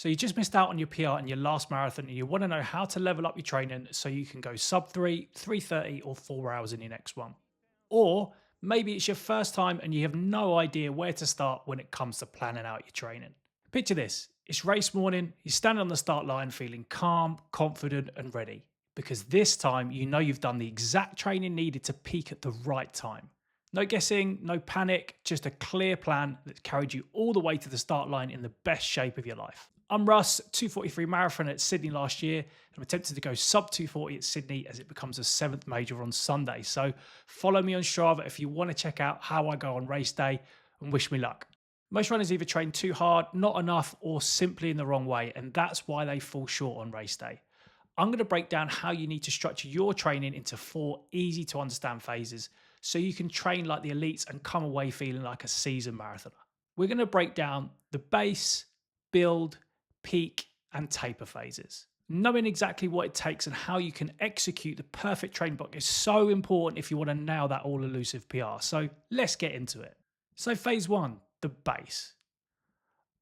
So you just missed out on your PR in your last marathon and you want to know how to level up your training so you can go sub 3, 3:30 or 4 hours in your next one. Or maybe it's your first time and you have no idea where to start when it comes to planning out your training. Picture this, it's race morning, you're standing on the start line feeling calm, confident and ready. Because this time you know you've done the exact training needed to peak at the right time. No guessing, no panic, just a clear plan that's carried you all the way to the start line in the best shape of your life. I'm Russ, 2:43 marathon at Sydney last year. I'm attempting to go sub 2:40 at Sydney as it becomes a seventh major on Sunday. So follow me on Strava if you want to check out how I go on race day and wish me luck. Most runners either train too hard, not enough, or simply in the wrong way, and that's why they fall short on race day. I'm going to break down how you need to structure your training into 4 easy to understand phases so you can train like the elites and come away feeling like a seasoned marathoner. We're going to break down the base, build, peak, and taper phases. Knowing exactly what it takes and how you can execute the perfect training block is so important if you want to nail that all elusive PR. So let's get into it. So, phase 1, the base.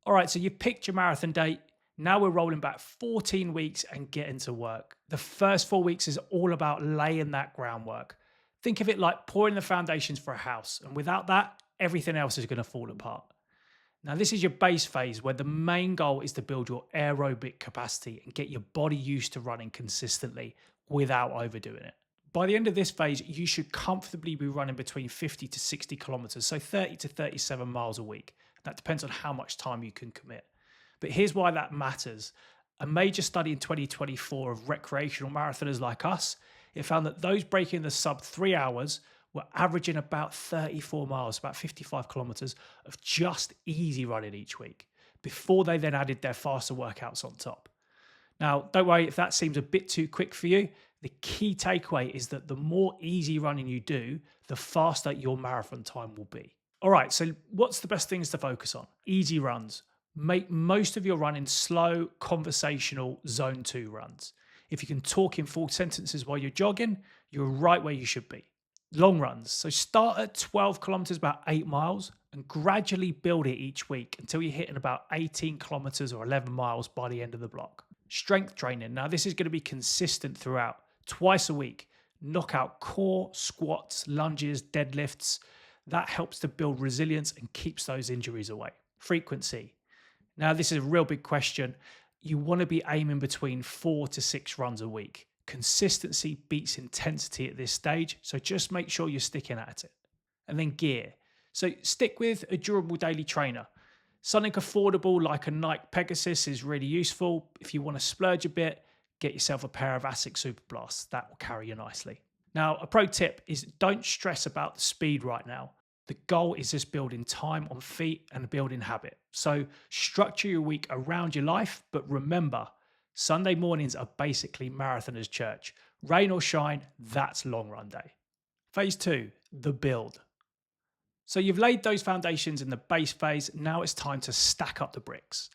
All right, so you picked your marathon date. Now we're rolling back 14 weeks and getting to work. The first 4 weeks is all about laying that groundwork. Think of it like pouring the foundations for a house, and without that, everything else is going to fall apart. Now, this is your base phase where the main goal is to build your aerobic capacity and get your body used to running consistently without overdoing it. By the end of this phase, you should comfortably be running between 50 to 60 kilometers, so 30 to 37 miles a week. That depends on how much time you can commit. But here's why that matters. A major study in 2024 of recreational marathoners like us, it found that those breaking the sub 3 hours were averaging about 34 miles, about 55 kilometers of just easy running each week before they then added their faster workouts on top. Now, don't worry if that seems a bit too quick for you. The key takeaway is that the more easy running you do, the faster your marathon time will be. All right, so what's the best things to focus on? Easy runs. Make most of your running slow, conversational zone 2 runs. If you can talk in full sentences while you're jogging, you're right where you should be. Long runs. So start at 12 kilometers, about 8 miles, and gradually build it each week until you're hitting about 18 kilometers or 11 miles by the end of the block. Strength training. Now, this is going to be consistent throughout, twice a week. Knock out core, squats, lunges, deadlifts. That helps to build resilience and keeps those injuries away. Frequency. Now, this is a real big question. You want to be aiming between 4 to 6 runs a week. Consistency beats intensity at this stage, so just make sure you're sticking at it. And then gear. So stick with a durable daily trainer. Something affordable like a Nike Pegasus is really useful. If you want to splurge a bit, get yourself a pair of Asics Superblasts. That will carry you nicely. Now, a pro tip is don't stress about the speed right now. The goal is just building time on feet and building habit. So structure your week around your life, but remember, Sunday mornings are basically marathoners' church. Rain or shine, that's long run day. Phase 2, the build. So you've laid those foundations in the base phase. Now it's time to stack up the bricks.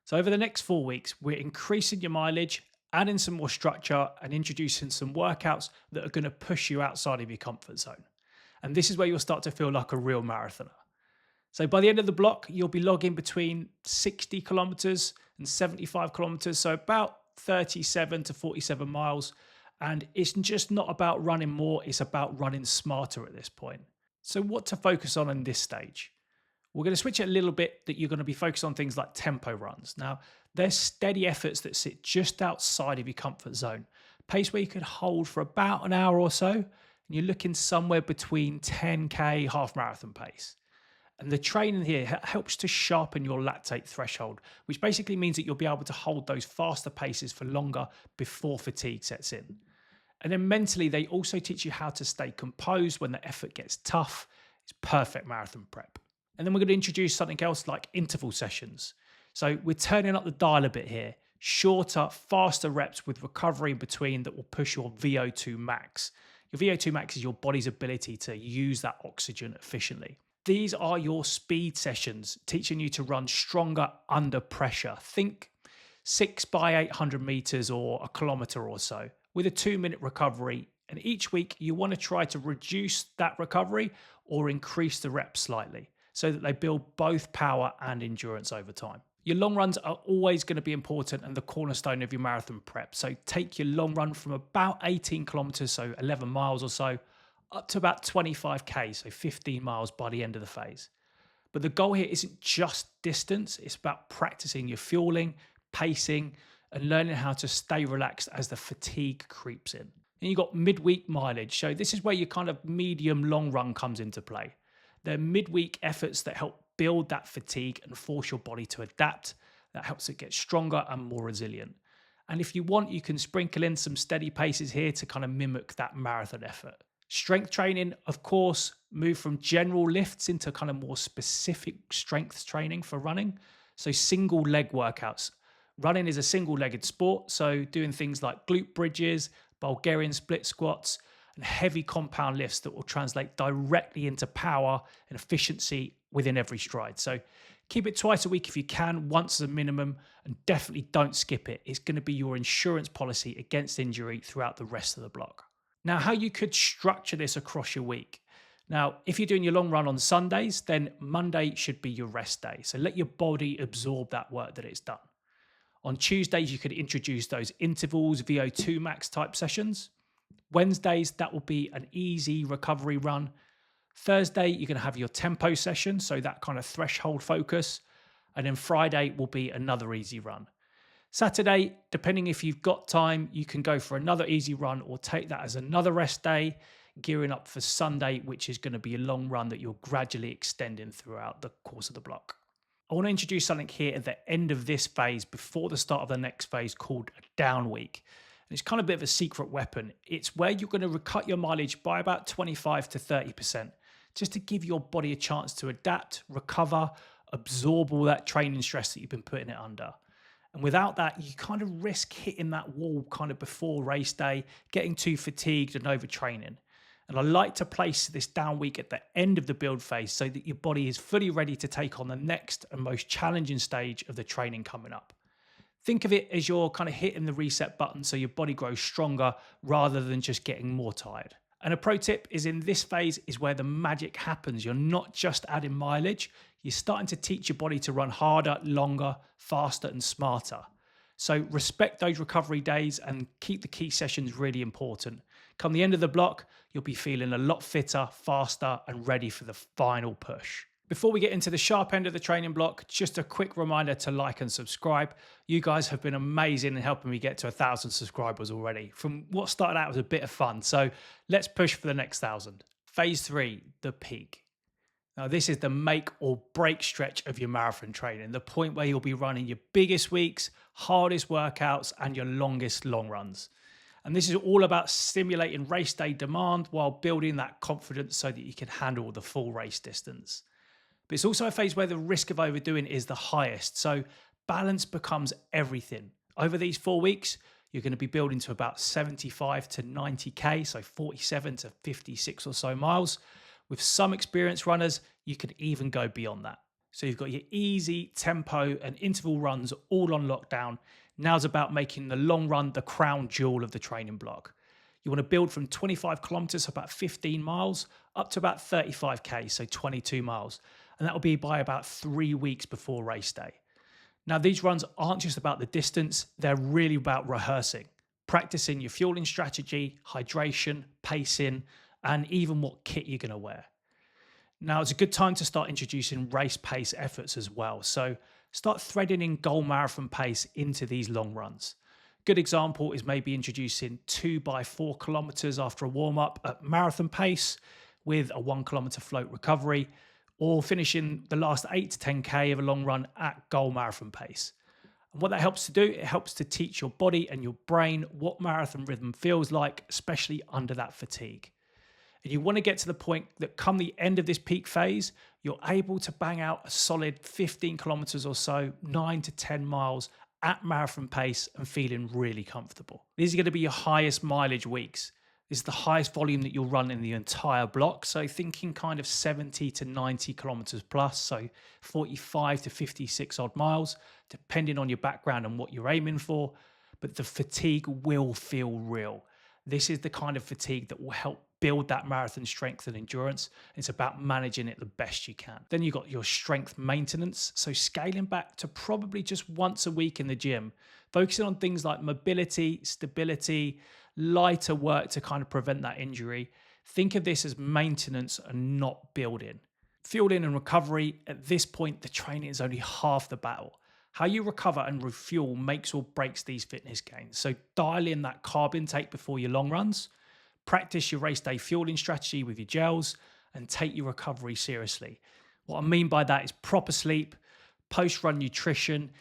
So over the next 4 weeks, we're increasing your mileage, adding some more structure and introducing some workouts that are going to push you outside of your comfort zone. And this is where you'll start to feel like a real marathoner. So by the end of the block, you'll be logging between 60 kilometers and 75 kilometers, so about 37 to 47 miles. And it's just not about running more, it's about running smarter at this point. So what to focus on in this stage? We're going to switch it a little bit that you're going to be focused on things like tempo runs. Now, they're steady efforts that sit just outside of your comfort zone. Pace where you could hold for about an hour or so, and you're looking somewhere between 10K half marathon pace. And the training here helps to sharpen your lactate threshold, which basically means that you'll be able to hold those faster paces for longer before fatigue sets in. And then mentally, they also teach you how to stay composed when the effort gets tough. It's perfect marathon prep. And then we're going to introduce something else like interval sessions. So we're turning up the dial a bit here. Shorter, faster reps with recovery in between that will push your VO2 max. Your VO2 max is your body's ability to use that oxygen efficiently. These are your speed sessions, teaching you to run stronger under pressure. Think 6 by 800 meters or a kilometer or so with a 2-minute recovery. And each week you want to try to reduce that recovery or increase the reps slightly so that they build both power and endurance over time. Your long runs are always going to be important and the cornerstone of your marathon prep. So take your long run from about 18 kilometers, so 11 miles or so, up to about 25k, so 15 miles by the end of the phase. But the goal here isn't just distance, it's about practicing your fueling, pacing, and learning how to stay relaxed as the fatigue creeps in. And you've got midweek mileage. So this is where your kind of medium long run comes into play. They're midweek efforts that help build that fatigue and force your body to adapt. That helps it get stronger and more resilient. And if you want, you can sprinkle in some steady paces here to kind of mimic that marathon effort. Strength training, of course, move from general lifts into kind of more specific strength training for running. So single leg workouts. Running is a single-legged sport, so doing things like glute bridges, Bulgarian split squats, and heavy compound lifts that will translate directly into power and efficiency within every stride. So keep it twice a week if you can, once as a minimum, and definitely don't skip it. It's going to be your insurance policy against injury throughout the rest of the block. Now, how you could structure this across your week. Now, if you're doing your long run on Sundays, then Monday should be your rest day. So let your body absorb that work that it's done. On Tuesdays, you could introduce those intervals, VO2 max type sessions. Wednesdays, that will be an easy recovery run. Thursday, you're going to have your tempo session, so that kind of threshold focus. And then Friday will be another easy run. Saturday, depending if you've got time, you can go for another easy run or take that as another rest day, gearing up for Sunday, which is going to be a long run that you're gradually extending throughout the course of the block. I want to introduce something here at the end of this phase before the start of the next phase called a down week. And it's kind of a bit of a secret weapon. It's where you're going to cut your mileage by about 25 to 30%, just to give your body a chance to adapt, recover, absorb all that training stress that you've been putting it under. And without that, you kind of risk hitting that wall kind of before race day, getting too fatigued and overtraining. And I like to place this down week at the end of the build phase so that your body is fully ready to take on the next and most challenging stage of the training coming up. Think of it as you're kind of hitting the reset button so your body grows stronger rather than just getting more tired. And a pro tip is in this phase is where the magic happens. You're not just adding mileage, you're starting to teach your body to run harder, longer, faster, and smarter. So respect those recovery days and keep the key sessions really important. Come the end of the block, you'll be feeling a lot fitter, faster, and ready for the final push. Before we get into the sharp end of the training block, just a quick reminder to like and subscribe. You guys have been amazing in helping me get to 1,000 subscribers already from what started out as a bit of fun. So let's push for the next 1,000. Phase 3, the peak. Now, this is the make or break stretch of your marathon training, the point where you'll be running your biggest weeks, hardest workouts, and your longest long runs. And this is all about stimulating race day demand while building that confidence so that you can handle the full race distance. But it's also a phase where the risk of overdoing is the highest. So balance becomes everything. Over these 4 weeks, you're going to be building to about 75 to 90K, so 47 to 56 or so miles. With some experienced runners, you could even go beyond that. So you've got your easy tempo and interval runs all on lockdown. Now it's about making the long run the crown jewel of the training block. You want to build from 25 kilometers, about 15 miles, up to about 35K, so 22 miles. And that will be by about 3 weeks before race day. Now, these runs aren't just about the distance, they're really about rehearsing, practicing your fueling strategy, hydration, pacing, and even what kit you're going to wear. Now, it's a good time to start introducing race pace efforts as well. So start threading in goal marathon pace into these long runs. Good example is maybe introducing 2x4 kilometers after a warm up at marathon pace with a 1 kilometer float recovery, or finishing the last 8 to 10K of a long run at goal marathon pace. And what that helps to do, it helps to teach your body and your brain what marathon rhythm feels like, especially under that fatigue. And you want to get to the point that come the end of this peak phase, you're able to bang out a solid 15 kilometers or so, 9 to 10 miles at marathon pace and feeling really comfortable. These are going to be your highest mileage weeks. This is the highest volume that you'll run in the entire block. So thinking kind of 70 to 90 kilometers plus, so 45 to 56 odd miles, depending on your background and what you're aiming for. But the fatigue will feel real. This is the kind of fatigue that will help build that marathon strength and endurance. It's about managing it the best you can. Then you've got your strength maintenance. So scaling back to probably just once a week in the gym, focusing on things like mobility, stability, lighter work to kind of prevent that injury. Think of this as maintenance and not building. Fueling and recovery, at this point, the training is only half the battle. How you recover and refuel makes or breaks these fitness gains. So dial in that carb intake before your long runs, practice your race day fueling strategy with your gels, and take your recovery seriously. What I mean by that is proper sleep, post-run nutrition,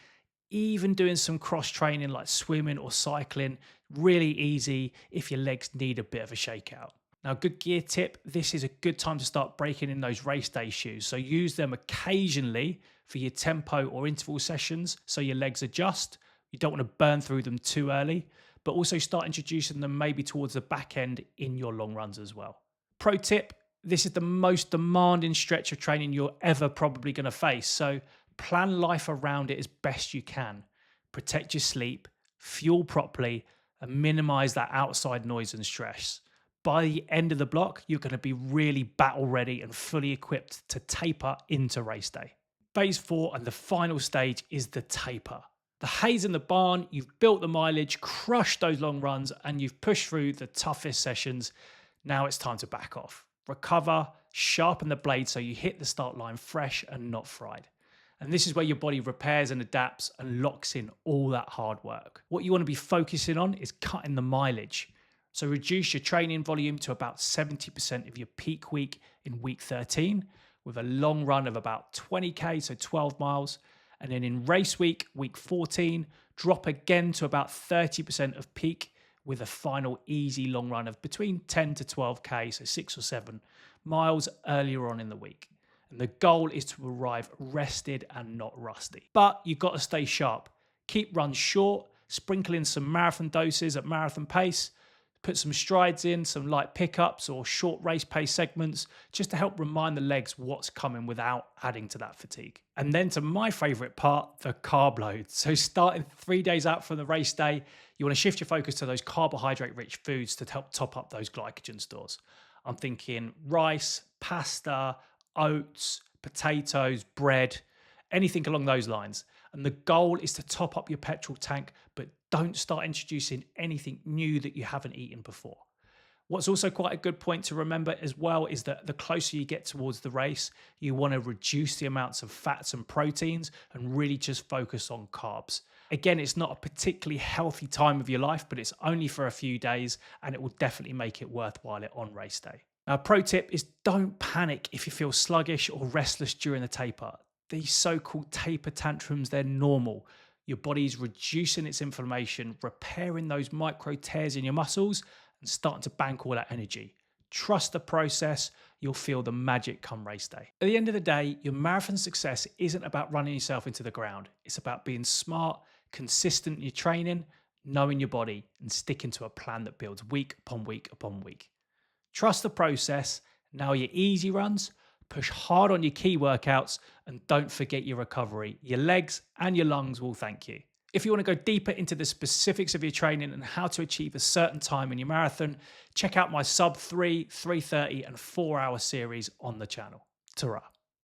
even doing some cross training like swimming or cycling, really easy if your legs need a bit of a shakeout. Now, good gear tip, this is a good time to start breaking in those race day shoes. So use them occasionally for your tempo or interval sessions so your legs adjust. You don't want to burn through them too early, but also start introducing them maybe towards the back end in your long runs as well. Pro tip, this is the most demanding stretch of training you're ever probably going to face. So plan life around it as best you can. Protect your sleep, fuel properly, and minimize that outside noise and stress. By the end of the block, you're going to be really battle ready and fully equipped to taper into race day. Phase 4 and the final stage is the taper. The hay's in the barn, you've built the mileage, crushed those long runs, and you've pushed through the toughest sessions. Now it's time to back off. Recover, sharpen the blade so you hit the start line fresh and not fried. And this is where your body repairs and adapts and locks in all that hard work. What you want to be focusing on is cutting the mileage. So reduce your training volume to about 70% of your peak week in week 13 with a long run of about 20K, so 12 miles. And then in race week, week 14, drop again to about 30% of peak with a final easy long run of between 10 to 12K, so 6 or 7 miles earlier on in the week. And the goal is to arrive rested and not rusty. But you've got to stay sharp. Keep runs short, sprinkle in some marathon doses at marathon pace, put some strides in, some light pickups or short race pace segments, just to help remind the legs what's coming without adding to that fatigue. And then to my favorite part, the carb load. So starting 3 days out from the race day, you want to shift your focus to those carbohydrate-rich foods to help top up those glycogen stores. I'm thinking rice, pasta, oats, potatoes, bread, anything along those lines. And the goal is to top up your petrol tank, but don't start introducing anything new that you haven't eaten before. What's also quite a good point to remember as well is that the closer you get towards the race, you want to reduce the amounts of fats and proteins and really just focus on carbs. Again, it's not a particularly healthy time of your life, but it's only for a few days and it will definitely make it worthwhile on race day. Now, a pro tip is don't panic if you feel sluggish or restless during the taper. These so-called taper tantrums, they're normal. Your body's reducing its inflammation, repairing those micro tears in your muscles, and starting to bank all that energy. Trust the process, you'll feel the magic come race day. At the end of the day, your marathon success isn't about running yourself into the ground. It's about being smart, consistent in your training, knowing your body, and sticking to a plan that builds week upon week upon week. Trust the process. Now your easy runs, push hard on your key workouts, and don't forget your recovery. Your legs and your lungs will thank you. If you want to go deeper into the specifics of your training and how to achieve a certain time in your marathon, check out my sub 3, 3:30 and 4 hour series on the channel. Ta-ra.